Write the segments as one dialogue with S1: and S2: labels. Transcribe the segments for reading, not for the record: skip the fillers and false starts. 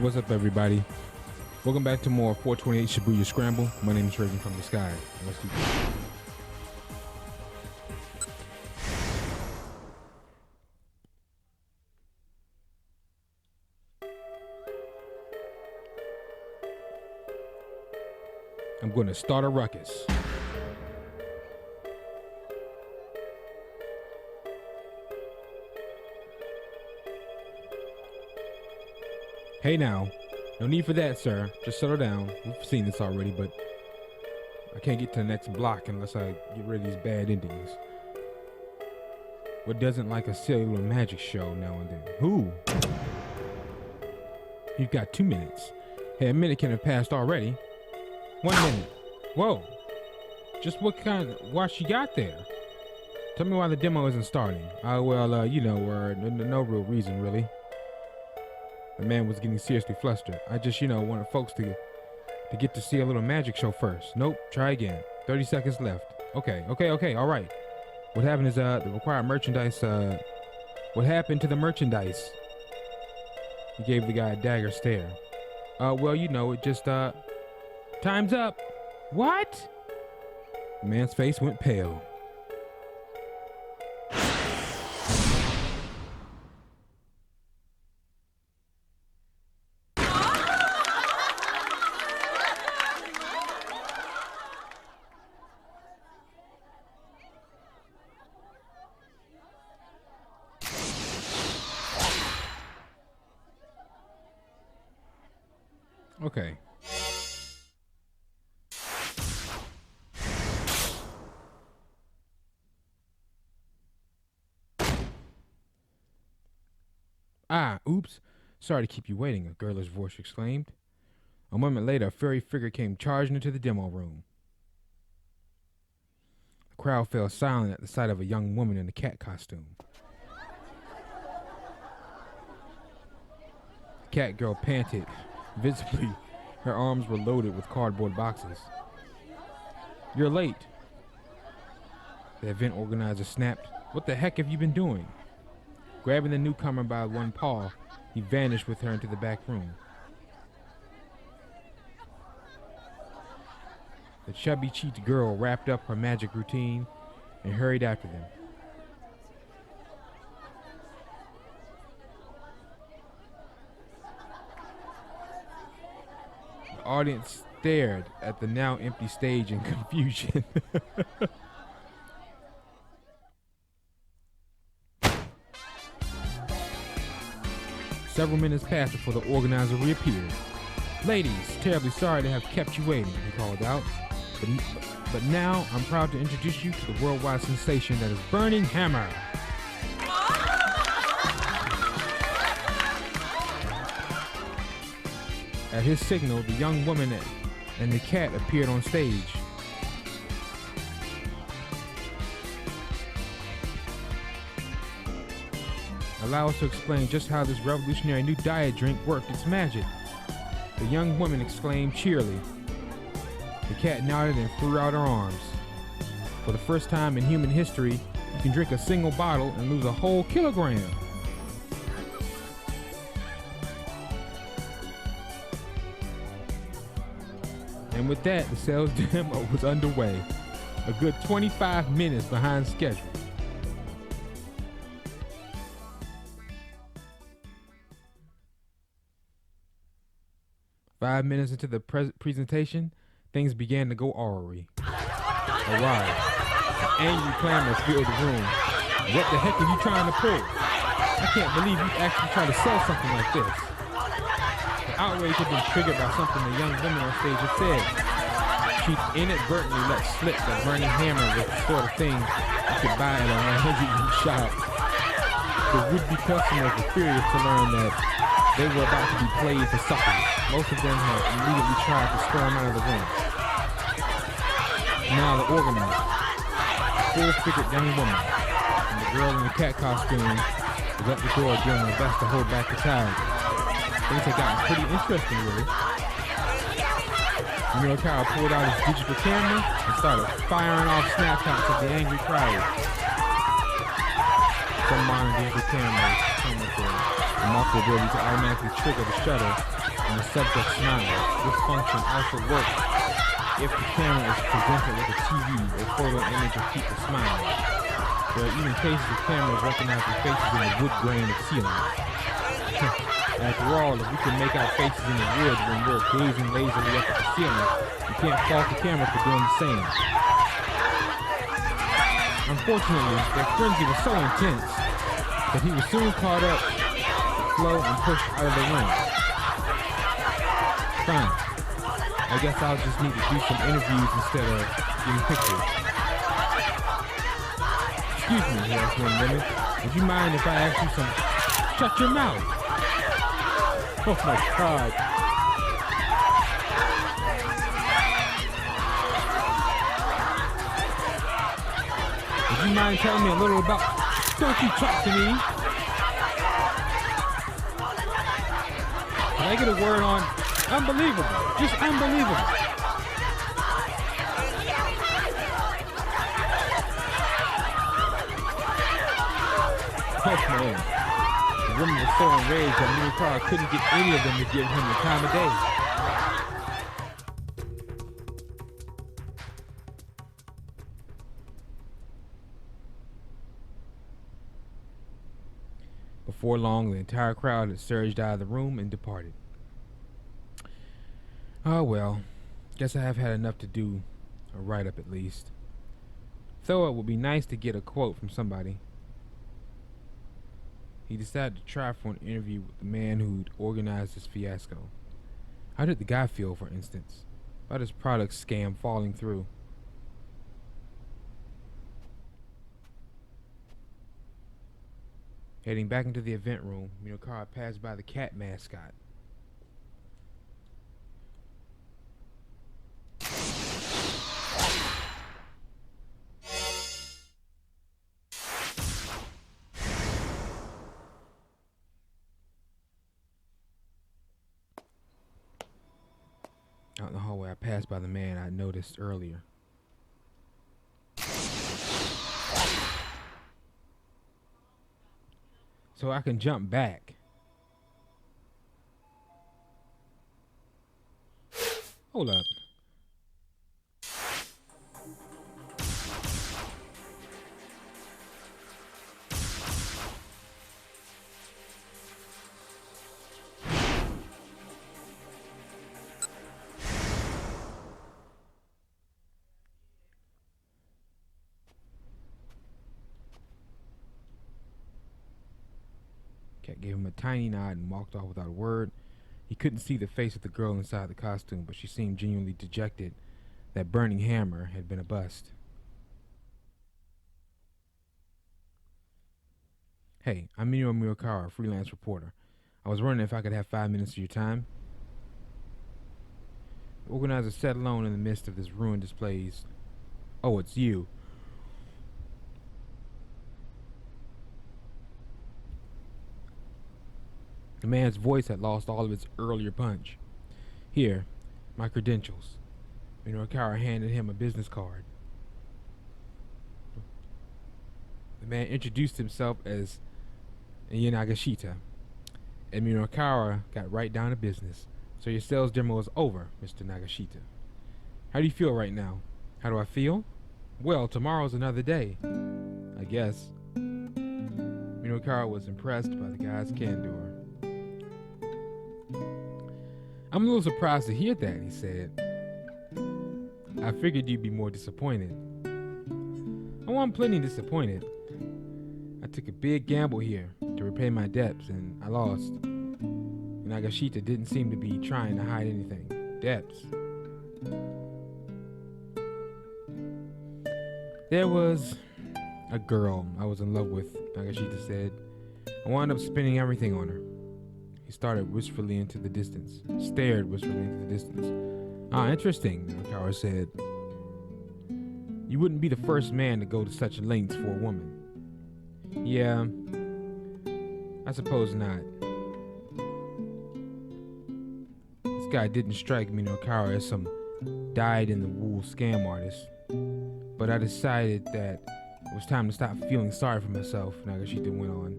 S1: What's up, everybody? Welcome back to more 428 Shibuya Scramble. My name is Raven from the Sky. Let's do this. I'm going to start a ruckus. Hey now, no need for that, sir. Just settle down. We've seen this already, but I can't get to the next block unless I get rid of these bad endings. What doesn't like a cellular magic show now and then? Who? You've got 2 minutes. Hey, a minute can have passed already. 1 minute. Whoa. Just what kind of watch you got there? Tell me why the demo isn't starting. No real reason, really. The man was getting seriously flustered. I just, wanted folks to get to see a little magic show first. Nope, try again. 30 seconds left. Okay, all right. What happened is, the required merchandise, what happened to the merchandise? He gave the guy a dagger stare. It just, time's up. What? The man's face went pale. Okay. Oops. Sorry to keep you waiting, a girlish voice exclaimed. A moment later, a furry figure came charging into the demo room. The crowd fell silent at the sight of a young woman in a cat costume. The cat girl panted. Visibly, her arms were loaded with cardboard boxes. You're late. The event organizer snapped. What the heck have you been doing? Grabbing the newcomer by one paw, he vanished with her into the back room. The chubby-cheeked girl wrapped up her magic routine and hurried after them. The audience stared at the now empty stage in confusion. Several minutes passed before the organizer reappeared. Ladies, terribly sorry to have kept you waiting, he called out. But now I'm proud to introduce you to the worldwide sensation that is Burning Hammer. At his signal, the young woman and the cat appeared on stage. Allow us to explain just how this revolutionary new diet drink worked its magic. The young woman exclaimed cheerily. The cat nodded and threw out her arms. For the first time in human history, you can drink a single bottle and lose a whole kilogram. And with that, the sales demo was underway. A good 25 minutes behind schedule. Five minutes into the presentation, things began to go awry. Angry clamor filled the room. What the heck are you trying to pull? I can't believe you actually try to sell something like this. The outrage had been triggered by something the young woman on stage had said. She inadvertently let slip that Burning Hammer was the sort of thing you could buy at a 100-yen shop. The would-be customers were furious to learn that they were about to be played for suckers. Most of them had immediately tried to storm out of the room. Now the organizer, a full-figured young woman, and the girl in the cat costume was at the door doing her best to hold back the tide. Things had gotten pretty interesting, really. Kyle pulled out his digital camera and started firing off snapshots of the angry crowd. Some modern digital cameras come with the remarkable ability to automatically trigger the shutter and the subject smiles. This function also works if the camera is presented with a TV or photo image of people smiling. There are even cases of cameras recognizing faces in the wood grain of ceilings. After all, if we can make out faces in the wood when we're gazing lazily up at the ceiling, we can't fault the camera for doing the same. Unfortunately, their frenzy was so intense that he was soon caught up, slow, and pushed out of the room. Fine. I guess I'll just need to do some interviews instead of getting pictures. Excuse me, he asked one woman. Would you mind if I ask you some... Shut your mouth! Oh my God. Would you mind telling me a little about... Don't you talk to me! Can I get a word on... Unbelievable. Just unbelievable. Oh man. The woman was so enraged that Minotaur couldn't get any of them to give him the time of day. Before long, the entire crowd had surged out of the room and departed. Oh well, guess I have had enough to do a write-up at least. Though it would be nice to get a quote from somebody. He decided to try for an interview with the man who'd organized this fiasco. How did the guy feel, for instance, about his product scam falling through? Heading back into the event room, Minotaur passed by the cat mascot. Out in the hallway, I passed by the man I noticed earlier. So I can jump back. Hold up. Cat gave him a tiny nod and walked off without a word. He couldn't see the face of the girl inside the costume, but she seemed genuinely dejected. That burning hammer had been a bust. Hey, I'm Minio Murakawa, a freelance reporter. I was wondering if I could have 5 minutes of your time. The organizer sat alone in the midst of this ruined displays. Oh, it's you. The man's voice had lost all of its earlier punch. Here, my credentials. Minotaur handed him a business card. The man introduced himself as Nagashita, and Minotaur got right down to business. So your sales demo is over, Mr. Nagashita. How do you feel right now? How do I feel? Well, tomorrow's another day, I guess. Minotaur was impressed by the guy's candor. I'm a little surprised to hear that, he said. I figured you'd be more disappointed. Oh, I'm plenty disappointed. I took a big gamble here to repay my debts, and I lost. Nagashita didn't seem to be trying to hide anything. Debts. There was a girl I was in love with, Nagashita said. I wound up spending everything on her. He started wistfully into the distance. Stared wistfully into the distance. Ah, interesting, Minotaur said. You wouldn't be the first man to go to such lengths for a woman. Yeah, I suppose not. This guy didn't strike Minotaur as some dyed-in-the-wool scam artist. But I decided that it was time to stop feeling sorry for myself, Nagashita went on.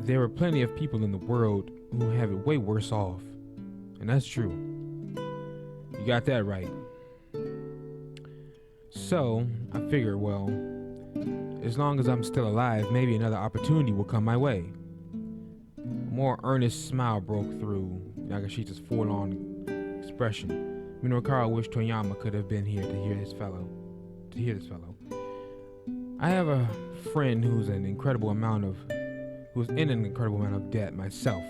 S1: There were plenty of people in the world who have it way worse off. And that's true. You got that right. So, I figured, well, as long as I'm still alive, maybe another opportunity will come my way. A more earnest smile broke through Nagashita's forlorn expression. Minokawa wished Toyama could have been here to hear this fellow. I have a friend who's in an incredible amount of debt myself.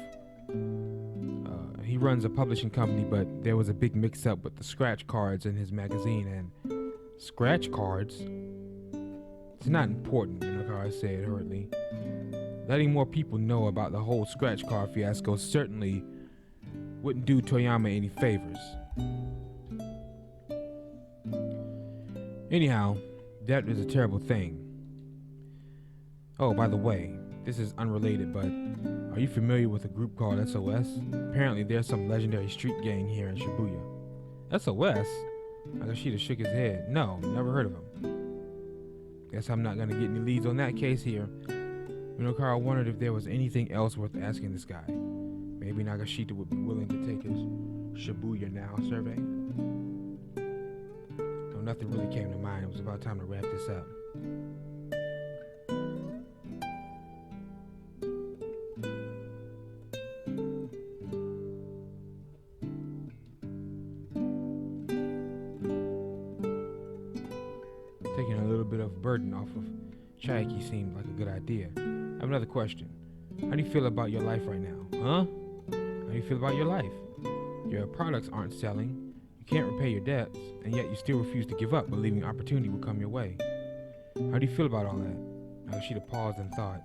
S1: He runs a publishing company, but there was a big mix-up with the scratch cards in his magazine. And scratch cards? It's not important, Minokawa said hurriedly. Letting more people know about the whole scratch card fiasco certainly wouldn't do Toyama any favors. Anyhow, that is a terrible thing. Oh, by the way, this is unrelated, but are you familiar with a group called SOS? Apparently there's some legendary street gang here in Shibuya. SOS? Nagashita shook his head. No, never heard of him. Guess I'm not gonna get any leads on that case here. Minokawa wondered if there was anything else worth asking this guy. Maybe Nagashita would be willing to take his Shibuya Now survey. Though nothing really came to mind, it was about time to wrap this up. Taking a little bit of burden off of Chiaki seemed like a good idea. I have another question. How do you feel about your life right now? Huh? How do you feel about your life? Your products aren't selling, you can't repay your debts, and yet you still refuse to give up, believing opportunity will come your way. How do you feel about all that? Nagashita paused and thought.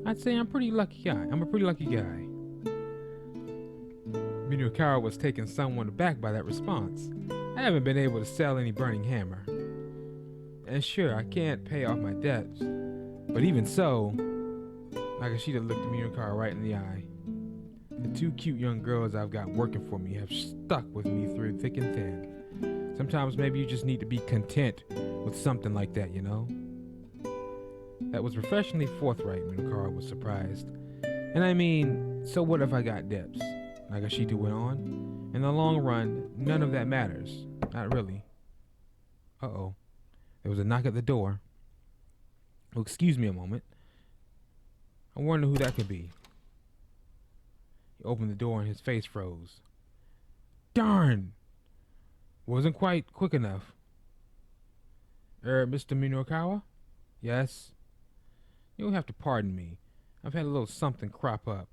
S1: I'd say I'm a pretty lucky guy. Minokawa was taken somewhat aback by that response. I haven't been able to sell any burning hammer. And sure, I can't pay off my debts. But even so, Nagashita looked Minokawa right in the eye. The two cute young girls I've got working for me have stuck with me through thick and thin. Sometimes maybe you just need to be content with something like that, you know? That was professionally forthright, Minokawa was surprised. And I mean, so what if I got debts? Nagashita went on. In the long run, none of that matters. Not really. Uh-oh. There was a knock at the door. Oh, excuse me a moment. I wonder who that could be. He opened the door and his face froze. Darn! Wasn't quite quick enough. Mr. Minokawa? Yes? You'll have to pardon me. I've had a little something crop up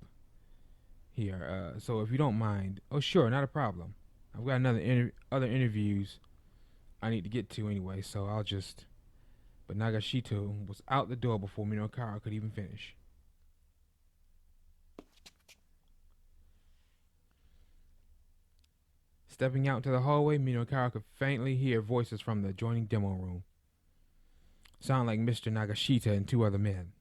S1: here, so if you don't mind. Oh, sure, not a problem. I've got other interviews I need to get to anyway, so I'll just... But Nagashita was out the door before Minokawa could even finish. Stepping out to the hallway, Minokawa could faintly hear voices from the adjoining demo room. Sound like Mr. Nagashita and two other men.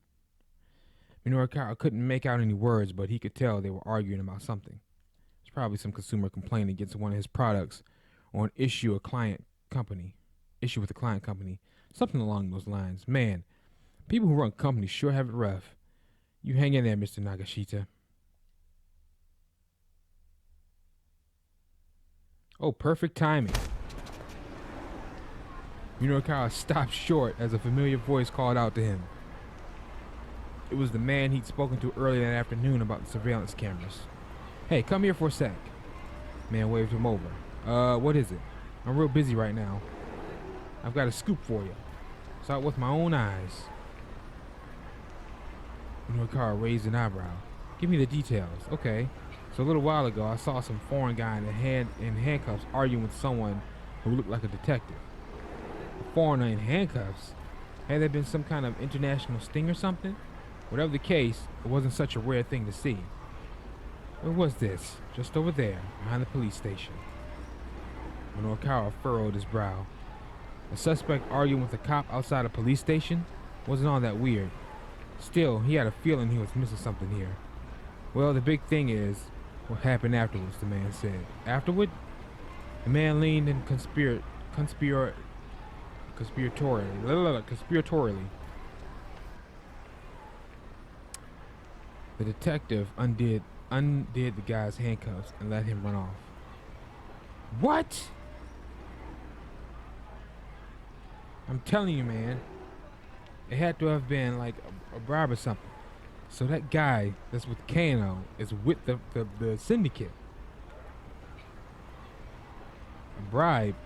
S1: Minokawa couldn't make out any words, but he could tell they were arguing about something. It's probably some consumer complaint against one of his products or an issue with a client company. Something along those lines. Man, people who run companies sure have it rough. You hang in there, Mr. Nagashita. Oh, perfect timing. Minokawa stopped short as a familiar voice called out to him. It was the man he'd spoken to earlier that afternoon about the surveillance cameras. Hey, come here for a sec. Man waved him over. What is it? I'm real busy right now. I've got a scoop for you. Saw it with my own eyes. Minokawa raised an eyebrow. Give me the details. Okay. So a little while ago, I saw some foreign guy in handcuffs arguing with someone who looked like a detective. A foreigner in handcuffs? Had there been some kind of international sting or something? Whatever the case, it wasn't such a rare thing to see. Where was this? Just over there, behind the police station. Minokawa furrowed his brow. A suspect arguing with a cop outside a police station wasn't all that weird. Still, he had a feeling he was missing something here. Well, the big thing is what happened afterwards, the man said. Afterward? The man leaned in conspiratorially. The detective undid the guy's handcuffs and let him run off. What? I'm telling you, man. It had to have been like a bribe or something. So that guy that's with Kano is with the syndicate. A bribe.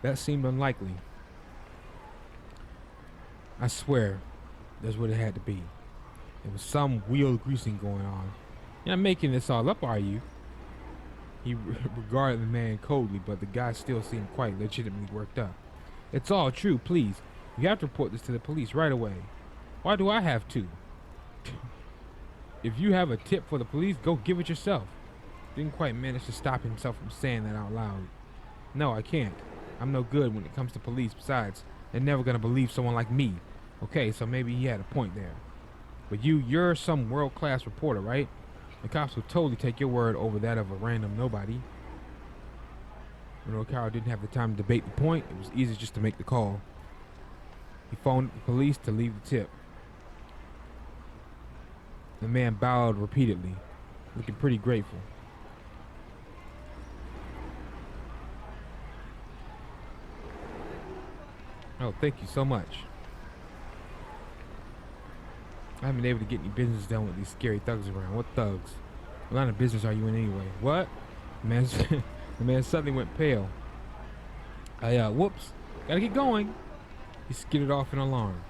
S1: That seemed unlikely. I swear, that's what it had to be. There was some wheel greasing going on. You're not making this all up, are you? He regarded the man coldly, but the guy still seemed quite legitimately worked up. It's all true, please. You have to report this to the police right away. Why do I have to? If you have a tip for the police, go give it yourself. Didn't quite manage to stop himself from saying that out loud. No, I can't. I'm no good when it comes to police. Besides, they're never gonna believe someone like me. Okay, so maybe he had a point there. But you're some world-class reporter, right? The cops will totally take your word over that of a random nobody. When O'Carroll didn't have the time to debate the point, it was easy just to make the call. He phoned the police to leave the tip. The man bowed repeatedly, looking pretty grateful. Oh, thank you so much. I haven't been able to get any business done with these scary thugs around. What thugs? What line of business are you in anyway? What? The man suddenly went pale. Whoops. Gotta get going. He skidded off in alarm.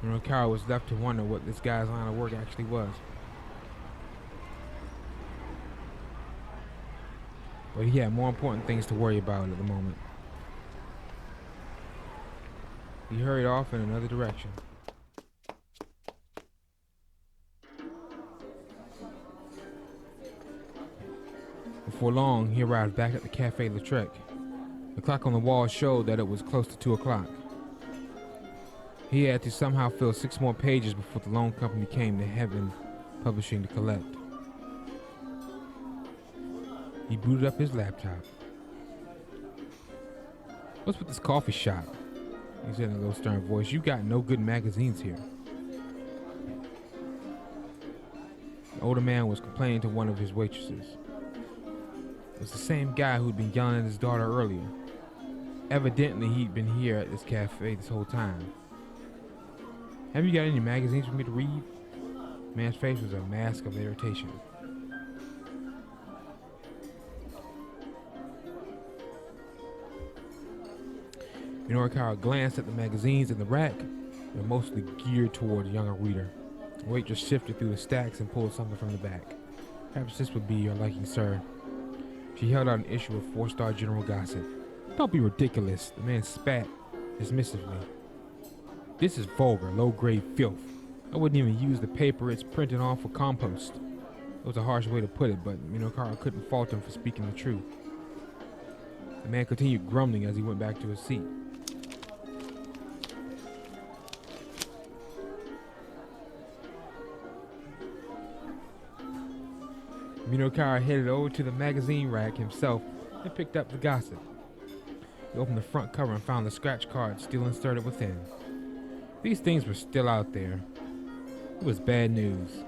S1: O'Carroll was left to wonder what this guy's line of work actually was. But he had more important things to worry about at the moment. He hurried off in another direction. Before long, he arrived back at the Café Lautrec. The clock on the wall showed that it was close to 2 o'clock. He had to somehow fill 6 more pages before the loan company came to Heaven Publishing to collect. He booted up his laptop. What's with this coffee shop? He said in a low stern voice. You got no good magazines here. The older man was complaining to one of his waitresses. It was the same guy who'd been yelling at his daughter earlier. Evidently, he'd been here at this cafe this whole time. Have you got any magazines for me to read? The man's face was a mask of irritation. O'Carroll glanced at the magazines in the rack. They were mostly geared toward a younger reader. The waitress shifted through the stacks and pulled something from the back. Perhaps this would be your liking, sir. She held out an issue of 4-star general gossip. Don't be ridiculous, the man spat dismissively. This is vulgar, low-grade filth. I wouldn't even use the paper it's printed on for compost. It was a harsh way to put it, but O'Carroll couldn't fault him for speaking the truth. The man continued grumbling as he went back to his seat. O'Carroll headed over to the magazine rack himself and picked up the gossip. He opened the front cover and found the scratch card still inserted within. These things were still out there. It was bad news.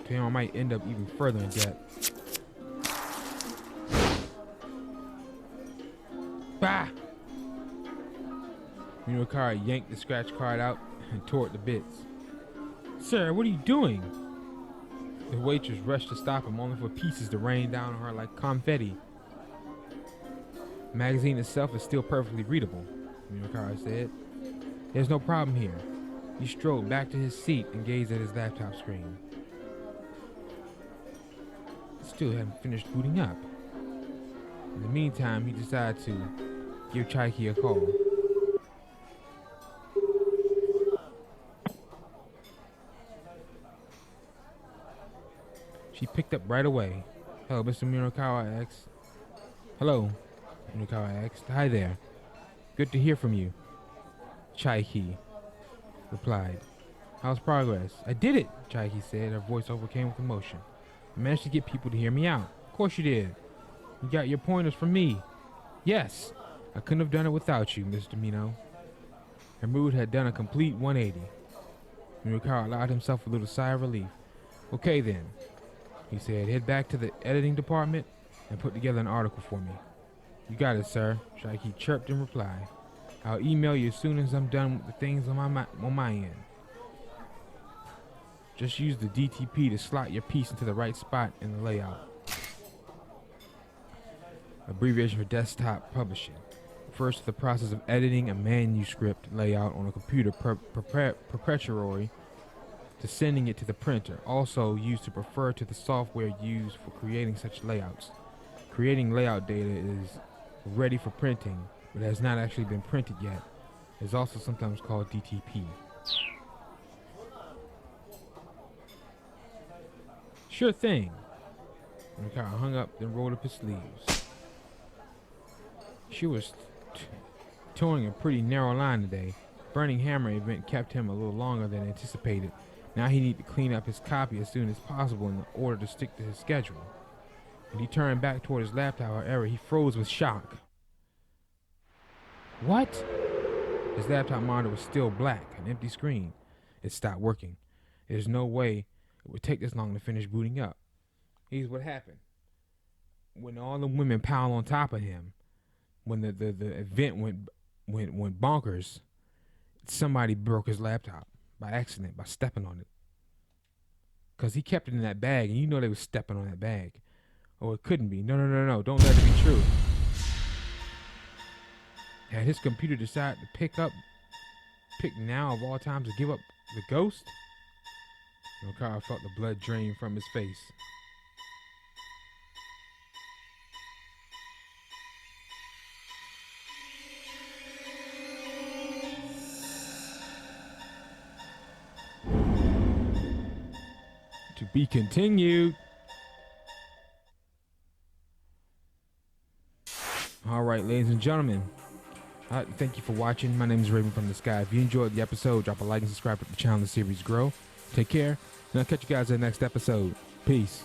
S1: Kano might end up even further in debt. Bah! O'Carroll yanked the scratch card out and tore it to bits. Sir, what are you doing? The waitress rushed to stop him, only for pieces to rain down on her like confetti. The magazine itself is still perfectly readable, O'Carroll said. There's no problem here. He strode back to his seat and gazed at his laptop screen. It still hadn't finished booting up. In the meantime, he decided to give Chaiki a call. She picked up right away. Hello, Mr. Minokawa asked. Hello, Minokawa asked. Hi there. Good to hear from you. Chaiki replied. How's progress? I did it, Chaiki said. Her voice overcame with emotion. I managed to get people to hear me out. Of course you did. You got your pointers from me. Yes. I couldn't have done it without you, Mr. Mino. Her mood had done a complete 180. Minokawa allowed himself a little sigh of relief. Okay then, he said, head back to the editing department and put together an article for me. You got it, sir, Sharky chirped in reply. I'll email you as soon as I'm done with the things on my end. Just use the DTP to slot your piece into the right spot in the layout. Abbreviation for desktop publishing. Refers to the process of editing a manuscript layout on a computer preparatory to sending it to the printer. Also used to refer to the software used for creating such layouts. Creating layout data is ready for printing, but has not actually been printed yet. It's also sometimes called DTP. Sure thing. Minokawa hung up, then rolled up his sleeves. She was towing a pretty narrow line today. Burning Hammer event kept him a little longer than anticipated. Now he needed to clean up his copy as soon as possible in order to stick to his schedule. When he turned back toward his laptop, however, he froze with shock. What? His laptop monitor was still black, an empty screen. It stopped working. There's no way it would take this long to finish booting up. Here's what happened. When all the women piled on top of him, when the event went bonkers, somebody broke his laptop by accident, by stepping on it. Because he kept it in that bag, and you know they was stepping on that bag. Oh, it couldn't be. No. Don't let it be true. Had his computer decided to pick now of all times to give up the ghost? Minokawa felt the blood drain from his face. To be continued. All right, ladies and gentlemen. Thank you for watching. My name is Raven from the Sky. If you enjoyed the episode, drop a like and subscribe to the channel and the series grow. Take care, and I'll catch you guys in the next episode. Peace.